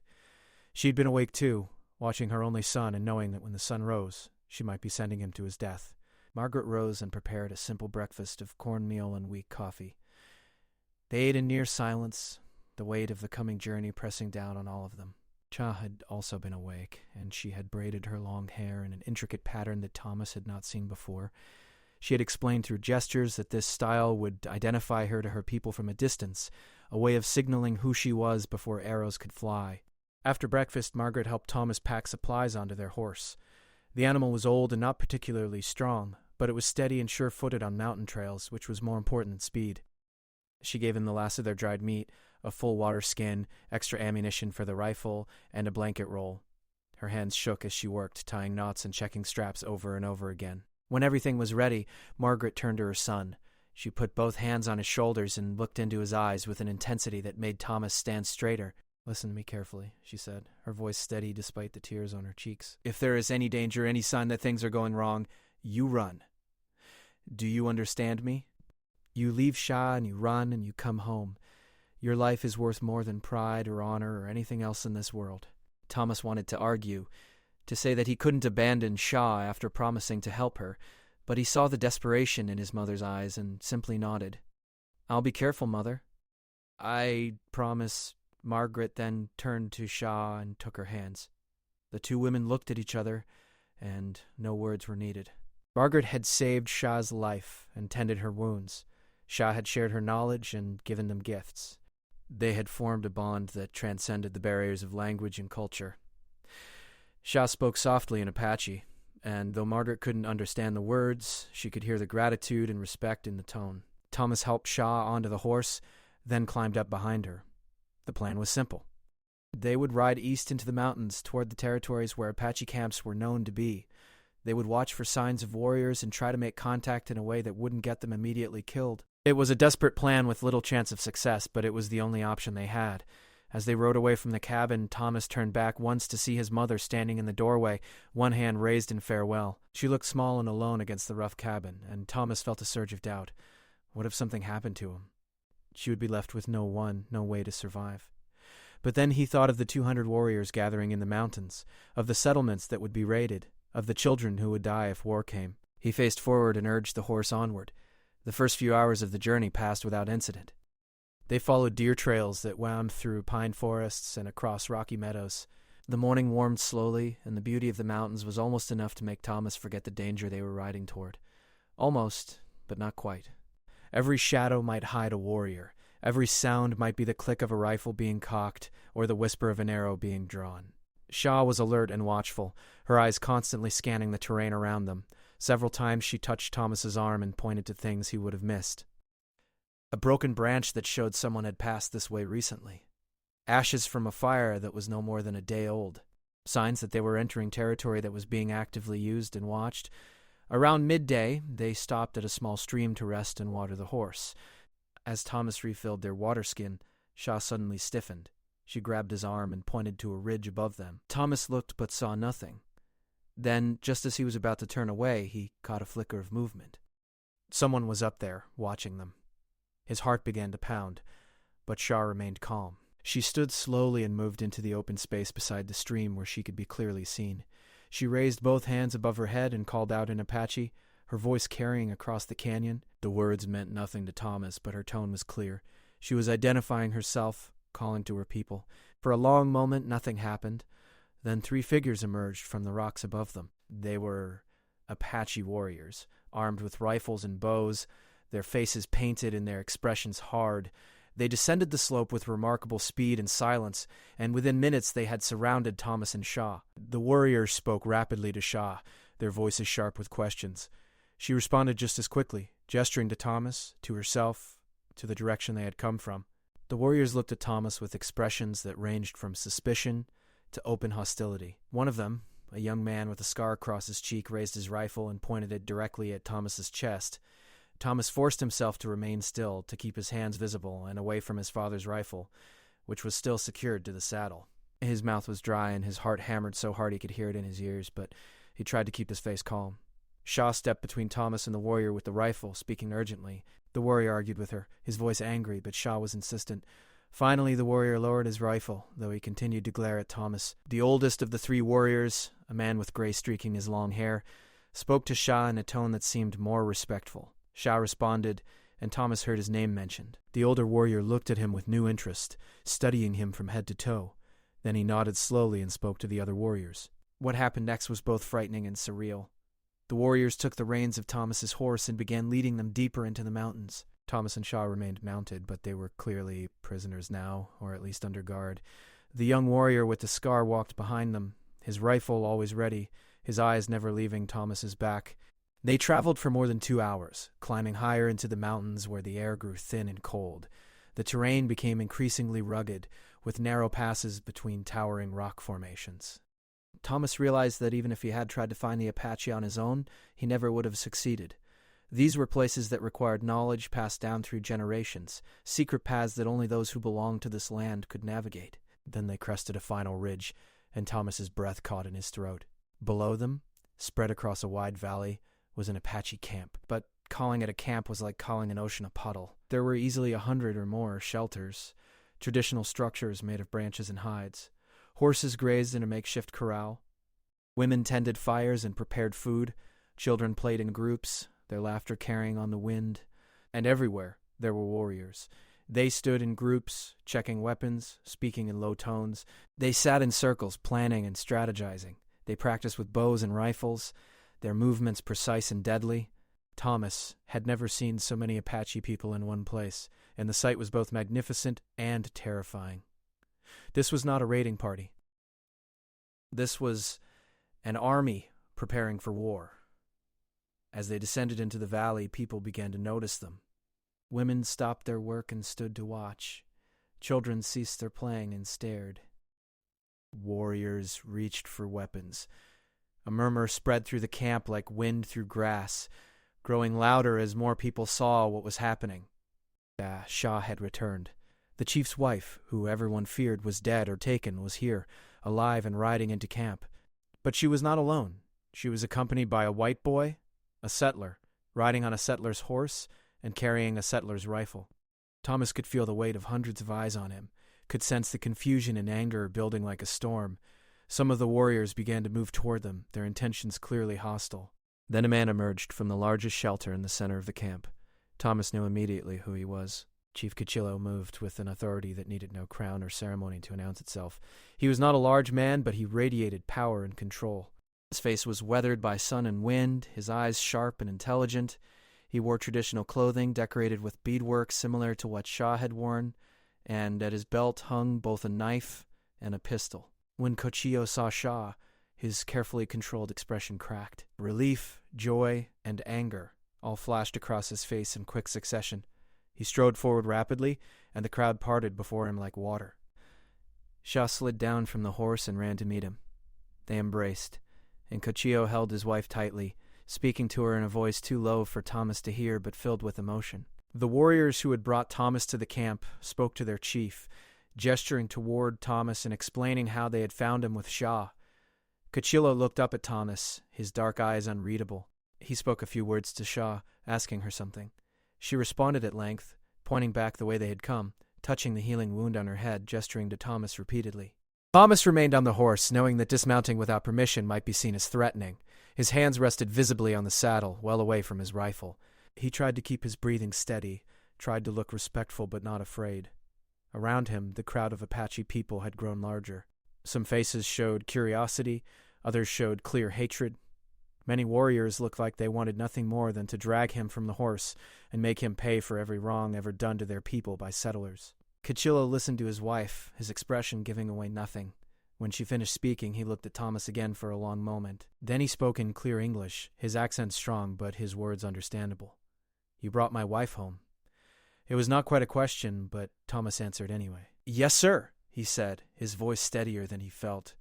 She had been awake too, watching her only son and knowing that when the sun rose, she might be sending him to his death. Margaret rose and prepared a simple breakfast of cornmeal and weak coffee. They ate in near silence, the weight of the coming journey pressing down on all of them. Cha had also been awake, and she had braided her long hair in an intricate pattern that Thomas had not seen before. She had explained through gestures that this style would identify her to her people from a distance, a way of signaling who she was before arrows could fly. After breakfast, Margaret helped Thomas pack supplies onto their horse. The animal was old and not particularly strong, but it was steady and sure-footed on mountain trails, which was more important than speed. She gave him the last of their dried meat, a full water skin, extra ammunition for the rifle, and a blanket roll. Her hands shook as she worked, tying knots and checking straps over and over again. When everything was ready, Margaret turned to her son. She put both hands on his shoulders and looked into his eyes with an intensity that made Thomas stand straighter. "Listen to me carefully," she said, her voice steady despite the tears on her cheeks. "If there is any danger, any sign that things are going wrong, you run. Do you understand me? You leave Shah and you run and you come home. Your life is worth more than pride or honor or anything else in this world." Thomas wanted to argue, to say that he couldn't abandon Shah after promising to help her, but he saw the desperation in his mother's eyes and simply nodded. "I'll be careful, Mother." "I promise." Margaret then turned to Shah and took her hands. The two women looked at each other, and no words were needed. Margaret had saved Shah's life and tended her wounds. Shah had shared her knowledge and given them gifts. They had formed a bond that transcended the barriers of language and culture. Shah spoke softly in Apache, and though Margaret couldn't understand the words, she could hear the gratitude and respect in the tone. Thomas helped Shah onto the horse, then climbed up behind her. The plan was simple. They would ride east into the mountains toward the territories where Apache camps were known to be. They would watch for signs of warriors and try to make contact in a way that wouldn't get them immediately killed. It was a desperate plan with little chance of success, but it was the only option they had. As they rode away from the cabin, Thomas turned back once to see his mother standing in the doorway, one hand raised in farewell. She looked small and alone against the rough cabin, and Thomas felt a surge of doubt. What if something happened to him? She would be left with no way to survive. But then he thought of the 200 warriors gathering in the mountains, of the settlements that would be raided, of the children who would die if war came. He faced forward and urged the horse onward. The first few hours of the journey passed without incident. They followed deer trails that wound through pine forests and across rocky meadows. The morning warmed slowly, and the beauty of the mountains was almost enough to make Thomas forget the danger they were riding toward. Almost, but not quite. Every shadow might hide a warrior. Every sound might be the click of a rifle being cocked or the whisper of an arrow being drawn. Shah was alert and watchful, her eyes constantly scanning the terrain around them. Several times she touched Thomas's arm and pointed to things he would have missed. A broken branch that showed someone had passed this way recently. Ashes from a fire that was no more than a day old. Signs that they were entering territory that was being actively used and watched. Around midday, they stopped at a small stream to rest and water the horse. As Thomas refilled their water skin, Shah suddenly stiffened. She grabbed his arm and pointed to a ridge above them. Thomas looked but saw nothing. Then, just as he was about to turn away, he caught a flicker of movement. Someone was up there, watching them. His heart began to pound, but Shah remained calm. She stood slowly and moved into the open space beside the stream where she could be clearly seen. She raised both hands above her head and called out in Apache, her voice carrying across the canyon. The words meant nothing to Thomas, but her tone was clear. She was identifying herself, calling to her people. For a long moment, nothing happened. Then 3 figures emerged from the rocks above them. They were Apache warriors, armed with rifles and bows, their faces painted and their expressions hard. They descended the slope with remarkable speed and silence, and within minutes they had surrounded Thomas and Shah. The warriors spoke rapidly to Shah, their voices sharp with questions. She responded just as quickly, gesturing to Thomas, to herself, to the direction they had come from. The warriors looked at Thomas with expressions that ranged from suspicion to open hostility. One of them, a young man with a scar across his cheek, raised his rifle and pointed it directly at Thomas's chest. Thomas forced himself to remain still, to keep his hands visible and away from his father's rifle, which was still secured to the saddle. His mouth was dry and his heart hammered so hard he could hear it in his ears, but he tried to keep his face calm. Shah stepped between Thomas and the warrior with the rifle, speaking urgently. The warrior argued with her, his voice angry, but Shah was insistent. Finally, the warrior lowered his rifle, though he continued to glare at Thomas. The oldest of the 3 warriors, a man with gray streaking his long hair, spoke to Shah in a tone that seemed more respectful. Shah responded, and Thomas heard his name mentioned. The older warrior looked at him with new interest, studying him from head to toe. Then he nodded slowly and spoke to the other warriors. What happened next was both frightening and surreal. The warriors took the reins of Thomas's horse and began leading them deeper into the mountains. Thomas and Shah remained mounted, but they were clearly prisoners now, or at least under guard. The young warrior with the scar walked behind them, his rifle always ready, his eyes never leaving Thomas's back. They traveled for more than 2 hours, climbing higher into the mountains where the air grew thin and cold. The terrain became increasingly rugged, with narrow passes between towering rock formations. Thomas realized that even if he had tried to find the Apache on his own, he never would have succeeded. These were places that required knowledge passed down through generations, secret paths that only those who belonged to this land could navigate. Then they crested a final ridge, and Thomas's breath caught in his throat. Below them, spread across a wide valley, was an Apache camp, but calling it a camp was like calling an ocean a puddle. There were easily 100 or more shelters, traditional structures made of branches and hides. Horses grazed in a makeshift corral. Women tended fires and prepared food. Children played in groups, their laughter carrying on the wind. And everywhere there were warriors. They stood in groups, checking weapons, speaking in low tones. They sat in circles, planning and strategizing. They practiced with bows and rifles, their movements precise and deadly. Thomas had never seen so many Apache people in one place, and the sight was both magnificent and terrifying. This was not a raiding party. This was an army preparing for war. As they descended into the valley, people began to notice them. Women stopped their work and stood to watch. Children ceased their playing and stared. Warriors reached for weapons. A murmur spread through the camp like wind through grass, growing louder as more people saw what was happening. Shah had returned. The chief's wife, who everyone feared was dead or taken, was here, alive and riding into camp. But she was not alone. She was accompanied by a white boy, a settler, riding on a settler's horse and carrying a settler's rifle. Thomas could feel the weight of hundreds of eyes on him, could sense the confusion and anger building like a storm. Some of the warriors began to move toward them, their intentions clearly hostile. Then a man emerged from the largest shelter in the center of the camp. Thomas knew immediately who he was. Chief Cuchillo moved with an authority that needed no crown or ceremony to announce itself. He was not a large man, but he radiated power and control. His face was weathered by sun and wind, his eyes sharp and intelligent. He wore traditional clothing decorated with beadwork similar to what Shah had worn, and at his belt hung both a knife and a pistol. When Cuchillo saw Shah, his carefully controlled expression cracked. Relief, joy, and anger all flashed across his face in quick succession. He strode forward rapidly, and the crowd parted before him like water. Shah slid down from the horse and ran to meet him. They embraced, and Cuchillo held his wife tightly, speaking to her in a voice too low for Thomas to hear but filled with emotion. The warriors who had brought Thomas to the camp spoke to their chief, gesturing toward Thomas and explaining how they had found him with Shah. Cuchillo looked up at Thomas, his dark eyes unreadable. He spoke a few words to Shah, asking her something. She responded at length, pointing back the way they had come, touching the healing wound on her head, gesturing to Thomas repeatedly. Thomas remained on the horse, knowing that dismounting without permission might be seen as threatening. His hands rested visibly on the saddle, well away from his rifle. He tried to keep his breathing steady, tried to look respectful but not afraid. Around him, the crowd of Apache people had grown larger. Some faces showed curiosity, others showed clear hatred. Many warriors looked like they wanted nothing more than to drag him from the horse and make him pay for every wrong ever done to their people by settlers. Cuchillo listened to his wife, his expression giving away nothing. When she finished speaking, he looked at Thomas again for a long moment. Then he spoke in clear English, his accent strong but his words understandable. "You brought my wife home." It was not quite a question, but Thomas answered anyway. "Yes, sir," he said, his voice steadier than he felt.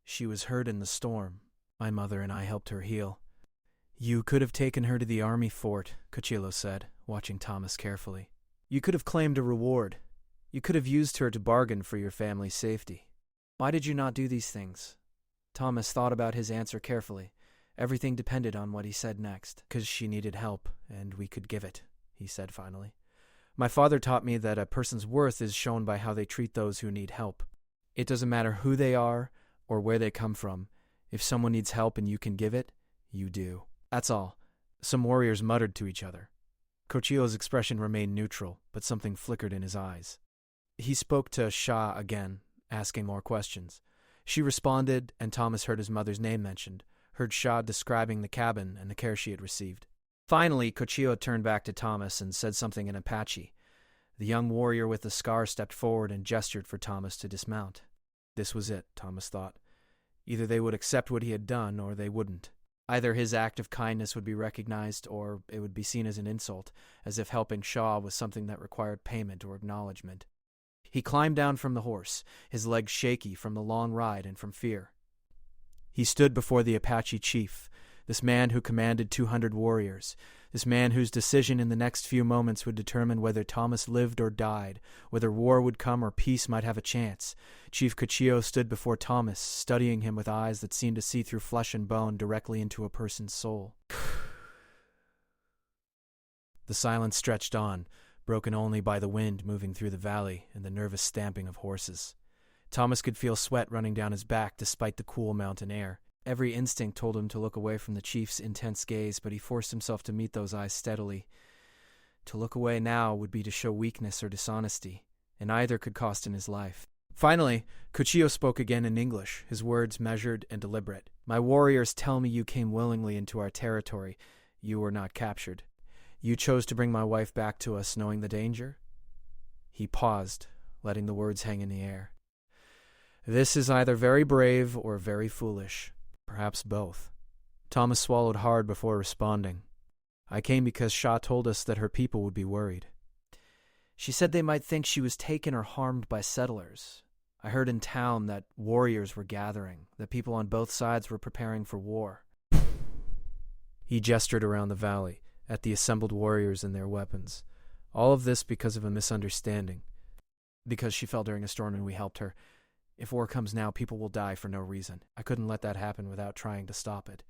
"She was hurt in the storm. My mother and I helped her heal." "You could have taken her to the army fort," Cuchillo said, watching Thomas carefully. "You could have claimed a reward. You could have used her to bargain for your family's safety. Why did you not do these things?" Thomas thought about his answer carefully. Everything depended on what he said next. "'Cause she needed help, and we could give it," he said finally. "My father taught me that a person's worth is shown by how they treat those who need help. It doesn't matter who they are or where they come from. If someone needs help and you can give it, you do. That's all." Some warriors muttered to each other. Cuchillo's expression remained neutral, but something flickered in his eyes. He spoke to Shah again, asking more questions. She responded, and Thomas heard his mother's name mentioned, heard Shah describing the cabin and the care she had received. Finally, Cuchillo turned back to Thomas and said something in Apache. The young warrior with the scar stepped forward and gestured for Thomas to dismount. This was it, Thomas thought. Either they would accept what he had done, or they wouldn't. Either his act of kindness would be recognized or it would be seen as an insult, as if helping Shaw was something that required payment or acknowledgement. He climbed down from the horse, his legs shaky from the long ride and from fear. He stood before the Apache chief, this man who commanded 200 warriors, this man whose decision in the next few moments would determine whether Thomas lived or died, whether war would come or peace might have a chance. Chief Cuchillo stood before Thomas, studying him with eyes that seemed to see through flesh and bone directly into a person's soul. The silence stretched on, broken only by the wind moving through the valley and the nervous stamping of horses. Thomas could feel sweat running down his back despite the cool mountain air. Every instinct told him to look away from the chief's intense gaze, but he forced himself to meet those eyes steadily. To look away now would be to show weakness or dishonesty, and either could cost him his life. Finally, Cuchillo spoke again in English, his words measured and deliberate. "My warriors tell me you came willingly into our territory. You were not captured. You chose to bring my wife back to us knowing the danger?" He paused, letting the words hang in the air. "This is either very brave or very foolish. Perhaps both." Thomas swallowed hard before responding. "I came because Shaw told us that her people would be worried. She said they might think she was taken or harmed by settlers. I heard in town that warriors were gathering, that people on both sides were preparing for war." He gestured around the valley, at the assembled warriors and their weapons. All of this because of a misunderstanding. Because she fell during a storm and we helped her. If war comes now, people will die for no reason. I couldn't let that happen without trying to stop it.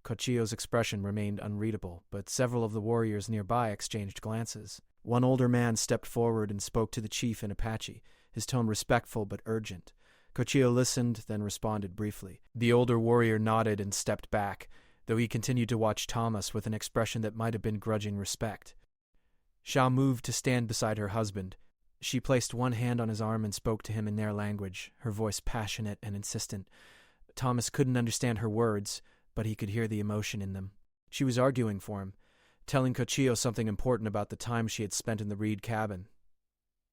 Cuchillo's expression remained unreadable, but several of the warriors nearby exchanged glances. One older man stepped forward and spoke to the chief in Apache, his tone respectful but urgent. Cuchillo listened, then responded briefly. The older warrior nodded and stepped back, though he continued to watch Thomas with an expression that might have been grudging respect. Shaw moved to stand beside her husband. She placed one hand on his arm and spoke to him in their language, her voice passionate and insistent. Thomas couldn't understand her words, but he could hear the emotion in them. She was arguing for him, telling Cuchillo something important about the time she had spent in the reed cabin.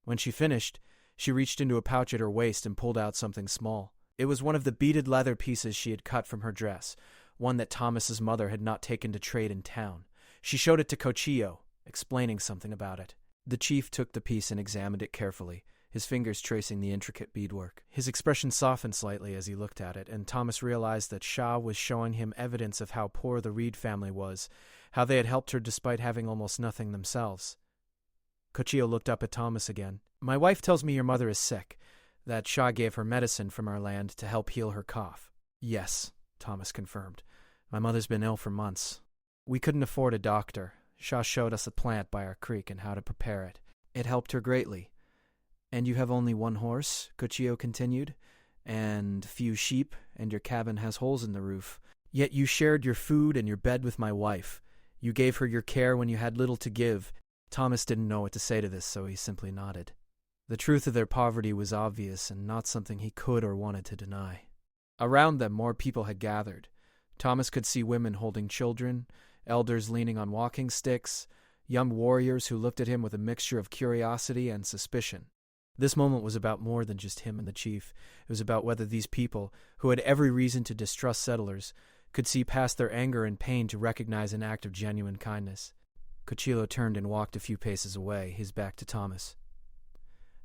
When she finished, she reached into a pouch at her waist and pulled out something small. It was one of the beaded leather pieces she had cut from her dress, one that Thomas's mother had not taken to trade in town. She showed it to Cuchillo, explaining something about it. The chief took the piece and examined it carefully, his fingers tracing the intricate beadwork. His expression softened slightly as he looked at it, and Thomas realized that Shaw was showing him evidence of how poor the Reed family was, how they had helped her despite having almost nothing themselves. Cuchillo looked up at Thomas again. "My wife tells me your mother is sick, that Shaw gave her medicine from our land to help heal her cough." "Yes," Thomas confirmed. "My mother's been ill for months. We couldn't afford a doctor. Shaw showed us a plant by our creek and how to prepare it. It helped her greatly." "And you have only one horse," Cuchillo continued, "and few sheep, and your cabin has holes in the roof. Yet you shared your food and your bed with my wife. You gave her your care when you had little to give." Thomas didn't know what to say to this, so he simply nodded. The truth of their poverty was obvious and not something he could or wanted to deny. Around them, more people had gathered. Thomas could see women holding children, elders leaning on walking sticks, young warriors who looked at him with a mixture of curiosity and suspicion. This moment was about more than just him and the chief. It was about whether these people, who had every reason to distrust settlers, could see past their anger and pain to recognize an act of genuine kindness. Cuchillo turned and walked a few paces away, his back to Thomas.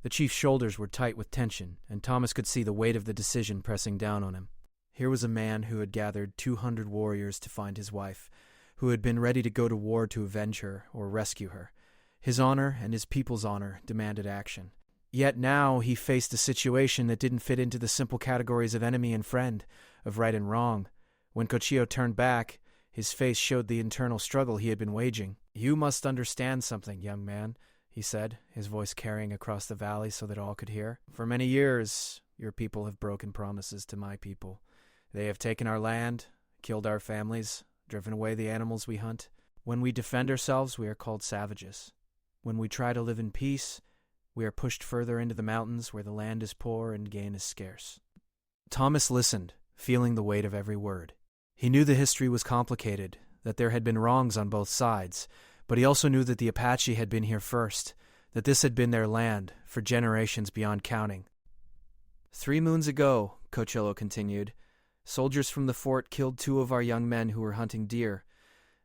The chief's shoulders were tight with tension, and Thomas could see the weight of the decision pressing down on him. Here was a man who had gathered 200 warriors to find his wife, who had been ready to go to war to avenge her or rescue her. His honor and his people's honor demanded action. Yet now he faced a situation that didn't fit into the simple categories of enemy and friend, of right and wrong. When Cuchillo turned back, his face showed the internal struggle he had been waging. "You must understand something, young man," he said, his voice carrying across the valley so that all could hear. "For many years, your people have broken promises to my people. They have taken our land, killed our families, driven away the animals we hunt. When we defend ourselves, we are called savages. When we try to live in peace, we are pushed further into the mountains where the land is poor and gain is scarce." Thomas listened, feeling the weight of every word. He knew the history was complicated, that there had been wrongs on both sides, but he also knew that the Apache had been here first, that this had been their land for generations beyond counting. 3 moons ago, Cuchillo continued, Soldiers from the fort killed 2 of our young men who were hunting deer.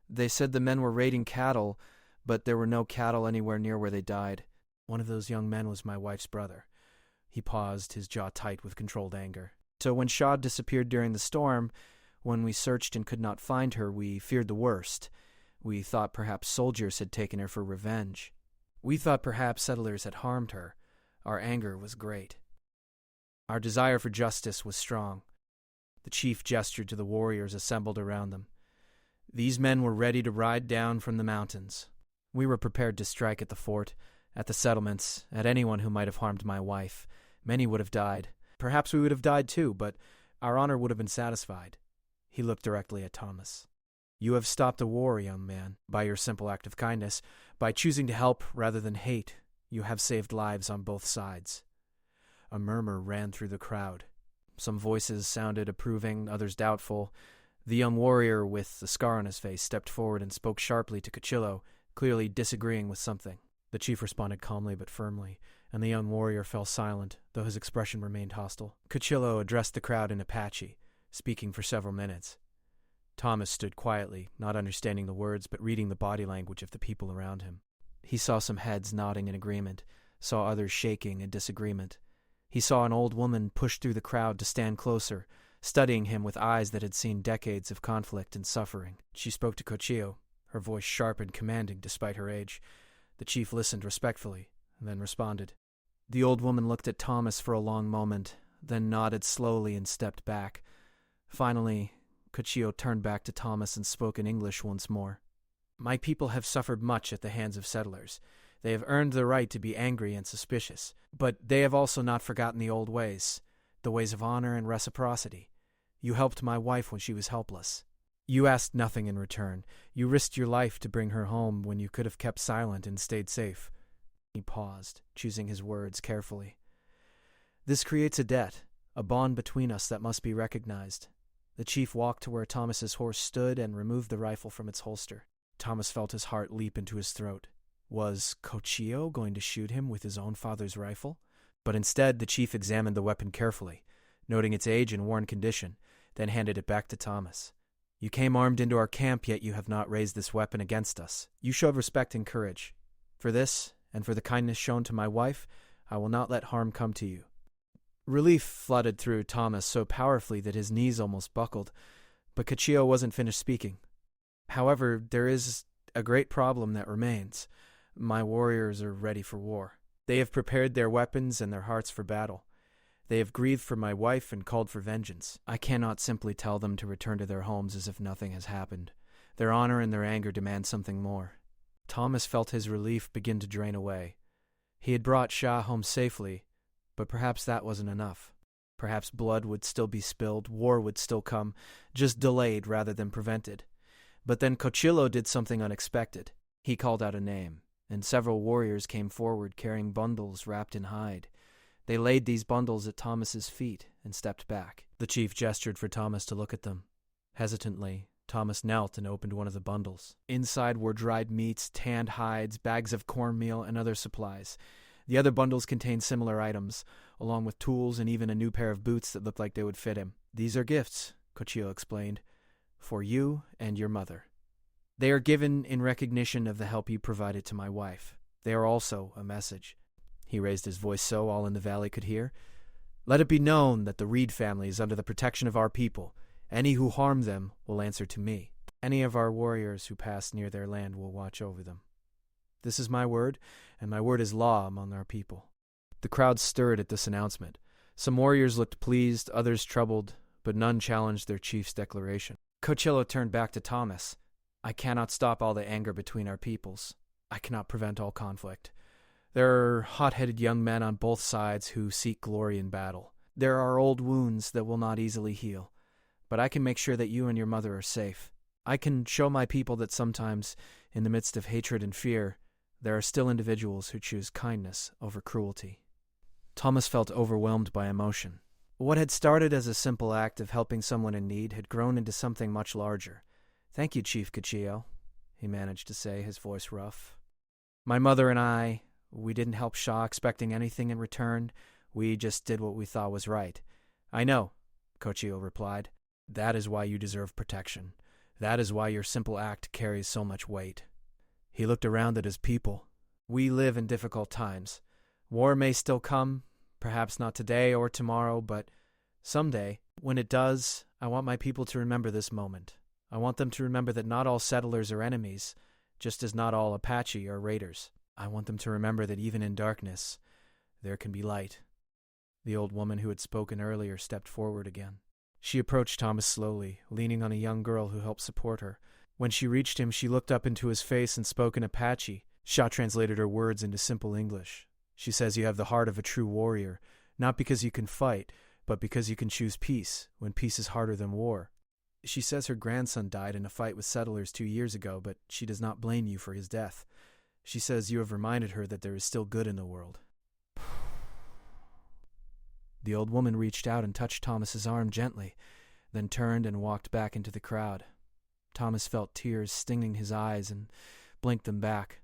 They said the men were raiding cattle, but there were no cattle anywhere near where they died. One of those young men was my wife's brother." He paused, his jaw tight with controlled anger. "So when Shaw disappeared during the storm, when we searched and could not find her, we feared the worst. We thought perhaps soldiers had taken her for revenge. We thought perhaps settlers had harmed her. Our anger was great. Our desire for justice was strong." The chief gestured to the warriors assembled around them. "These men were ready to ride down from the mountains. We were prepared to strike at the fort, at the settlements, at anyone who might have harmed my wife. Many would have died. Perhaps we would have died too, but our honor would have been satisfied." He looked directly at Thomas. "You have stopped a war, young man, by your simple act of kindness. By choosing to help rather than hate, you have saved lives on both sides." A murmur ran through the crowd. Some voices sounded approving, others doubtful. The young warrior with the scar on his face stepped forward and spoke sharply to Cochillo, clearly disagreeing with something. The chief responded calmly but firmly, and the young warrior fell silent, though his expression remained hostile. Cochillo addressed the crowd in Apache, speaking for several minutes. Thomas stood quietly, not understanding the words but reading the body language of the people around him. He saw some heads nodding in agreement, saw others shaking in disagreement. He saw an old woman push through the crowd to stand closer, studying him with eyes that had seen decades of conflict and suffering. She spoke to Cochillo, her voice sharp and commanding despite her age. The chief listened respectfully, and then responded. The old woman looked at Thomas for a long moment, then nodded slowly and stepped back. Finally, Cochillo turned back to Thomas and spoke in English once more. "My people have suffered much at the hands of settlers. They have earned the right to be angry and suspicious, but they have also not forgotten the old ways, the ways of honor and reciprocity. You helped my wife when she was helpless. You asked nothing in return. You risked your life to bring her home when you could have kept silent and stayed safe." He paused, choosing his words carefully. "This creates a debt, a bond between us that must be recognized." The chief walked to where Thomas's horse stood and removed the rifle from its holster. Thomas felt his heart leap into his throat. Was Cochillo going to shoot him with his own father's rifle? But instead, the chief examined the weapon carefully, noting its age and worn condition, then handed it back to Thomas. "You came armed into our camp, yet you have not raised this weapon against us. You showed respect and courage. For this, and for the kindness shown to my wife, I will not let harm come to you." Relief flooded through Thomas so powerfully that his knees almost buckled, but Cochillo wasn't finished speaking. "However, there is a great problem that remains. My warriors are ready for war. They have prepared their weapons and their hearts for battle. They have grieved for my wife and called for vengeance. I cannot simply tell them to return to their homes as if nothing has happened. Their honor and their anger demand something more." Thomas felt his relief begin to drain away. He had brought Shah home safely, but perhaps that wasn't enough. Perhaps blood would still be spilled, war would still come, just delayed rather than prevented. But then Cochillo did something unexpected. He called out a name, and several warriors came forward carrying bundles wrapped in hide. They laid these bundles at Thomas's feet and stepped back. The chief gestured for Thomas to look at them. Hesitantly, Thomas knelt and opened one of the bundles. Inside were dried meats, tanned hides, bags of cornmeal, and other supplies. The other bundles contained similar items, along with tools and even a new pair of boots that looked like they would fit him. "These are gifts," Cochillo explained, "for you and your mother. They are given in recognition of the help you provided to my wife. They are also a message." He raised his voice so all in the valley could hear. "Let it be known that the Reed family is under the protection of our people. Any who harm them will answer to me. Any of our warriors who pass near their land will watch over them. This is my word, and my word is law among our people." The crowd stirred at this announcement. Some warriors looked pleased, others troubled, but none challenged their chief's declaration. Cochillo turned back to Thomas. "I cannot stop all the anger between our peoples. I cannot prevent all conflict. There are hot-headed young men on both sides who seek glory in battle. There are old wounds that will not easily heal. But I can make sure that you and your mother are safe. I can show my people that sometimes, in the midst of hatred and fear, there are still individuals who choose kindness over cruelty." Thomas felt overwhelmed by emotion. What had started as a simple act of helping someone in need had grown into something much larger. "Thank you, Chief Cochillo," he managed to say, his voice rough. "My mother and I, we didn't help Shaw expecting anything in return. We just did what we thought was right." "I know," Cochillo replied. That is why you deserve protection. That is why your simple act carries so much weight." He looked around at his people. "We live in difficult times. War may still come, perhaps not today or tomorrow, but someday. When it does, I want my people to remember this moment. I want them to remember that not all settlers are enemies, just as not all Apache are raiders. I want them to remember that even in darkness, there can be light." The old woman who had spoken earlier stepped forward again. She approached Thomas slowly, leaning on a young girl who helped support her. When she reached him, she looked up into his face and spoke in Apache. Shaw translated her words into simple English. She says, "You have the heart of a true warrior, not because you can fight, but because you can choose peace, when peace is harder than war. She says her grandson died in a fight with settlers 2 years ago, but she does not blame you for his death. She says you have reminded her that there is still good in the world." The old woman reached out and touched Thomas's arm gently, then turned and walked back into the crowd. Thomas felt tears stinging his eyes and blinked them back.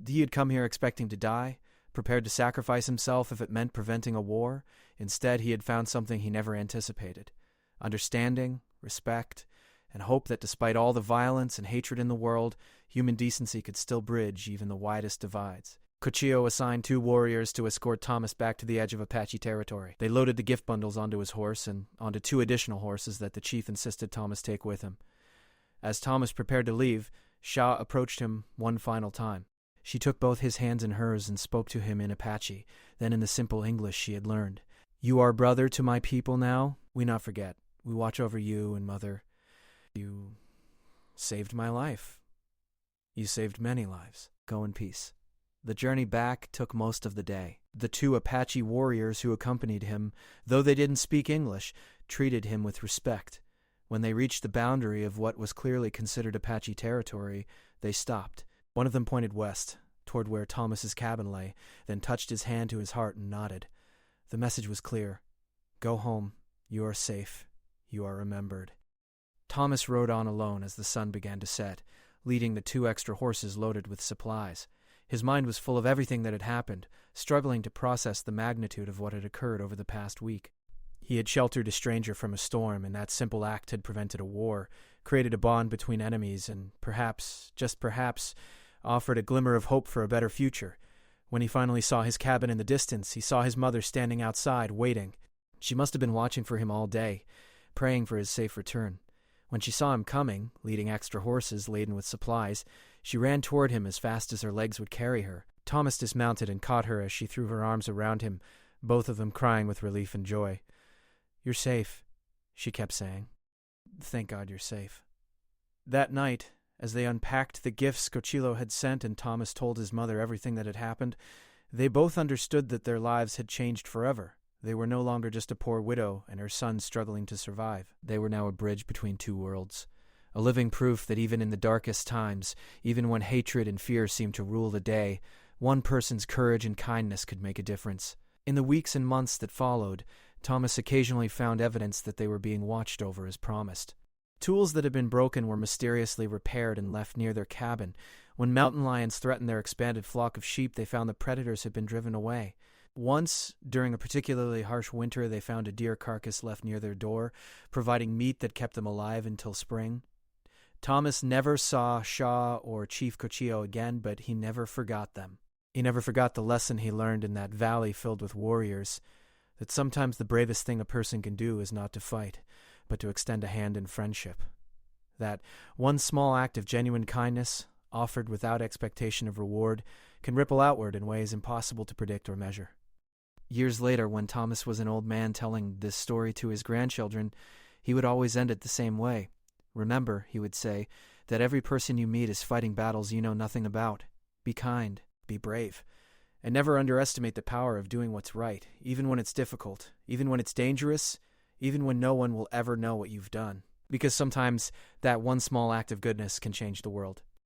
He had come here expecting to die, prepared to sacrifice himself if it meant preventing a war. Instead, he had found something he never anticipated: understanding, respect, and hope that despite all the violence and hatred in the world, human decency could still bridge even the widest divides. Cuchillo assigned 2 warriors to escort Thomas back to the edge of Apache territory. They loaded the gift bundles onto his horse and onto 2 additional horses that the chief insisted Thomas take with him. As Thomas prepared to leave, Shaw approached him one final time. She took both his hands in hers and spoke to him in Apache, then in the simple English she had learned. "You are brother to my people now. We not forget. We watch over you and mother. You saved my life. You saved many lives. Go in peace." The journey back took most of the day. The 2 Apache warriors who accompanied him, though they didn't speak English, treated him with respect. When they reached the boundary of what was clearly considered Apache territory, they stopped. One of them pointed west, toward where Thomas's cabin lay, then touched his hand to his heart and nodded. The message was clear. Go home. You are safe. You are remembered. Thomas rode on alone as the sun began to set, leading the 2 extra horses loaded with supplies. His mind was full of everything that had happened, struggling to process the magnitude of what had occurred over the past week. He had sheltered a stranger from a storm, and that simple act had prevented a war, created a bond between enemies, and perhaps, just perhaps, offered a glimmer of hope for a better future. When he finally saw his cabin in the distance, he saw his mother standing outside, waiting. She must have been watching for him all day, praying for his safe return. When she saw him coming, leading extra horses laden with supplies, she ran toward him as fast as her legs would carry her. Thomas dismounted and caught her as she threw her arms around him, both of them crying with relief and joy. "You're safe," she kept saying. "Thank God you're safe." That night, as they unpacked the gifts Cuchillo had sent and Thomas told his mother everything that had happened, they both understood that their lives had changed forever. They were no longer just a poor widow and her son struggling to survive. They were now a bridge between 2 worlds, a living proof that even in the darkest times, even when hatred and fear seemed to rule the day, one person's courage and kindness could make a difference. In the weeks and months that followed, Thomas occasionally found evidence that they were being watched over as promised. Tools that had been broken were mysteriously repaired and left near their cabin. When mountain lions threatened their expanded flock of sheep, they found the predators had been driven away. Once, during a particularly harsh winter, they found a deer carcass left near their door, providing meat that kept them alive until spring. Thomas never saw Shaw or Chief Cuchillo again, but he never forgot them. He never forgot the lesson he learned in that valley filled with warriors, that sometimes the bravest thing a person can do is not to fight, but to extend a hand in friendship. That one small act of genuine kindness, offered without expectation of reward, can ripple outward in ways impossible to predict or measure. Years later, when Thomas was an old man telling this story to his grandchildren, he would always end it the same way. "Remember," he would say, "that every person you meet is fighting battles you know nothing about. Be kind, be brave, and never underestimate the power of doing what's right, even when it's difficult, even when it's dangerous, even when no one will ever know what you've done. Because sometimes that one small act of goodness can change the world."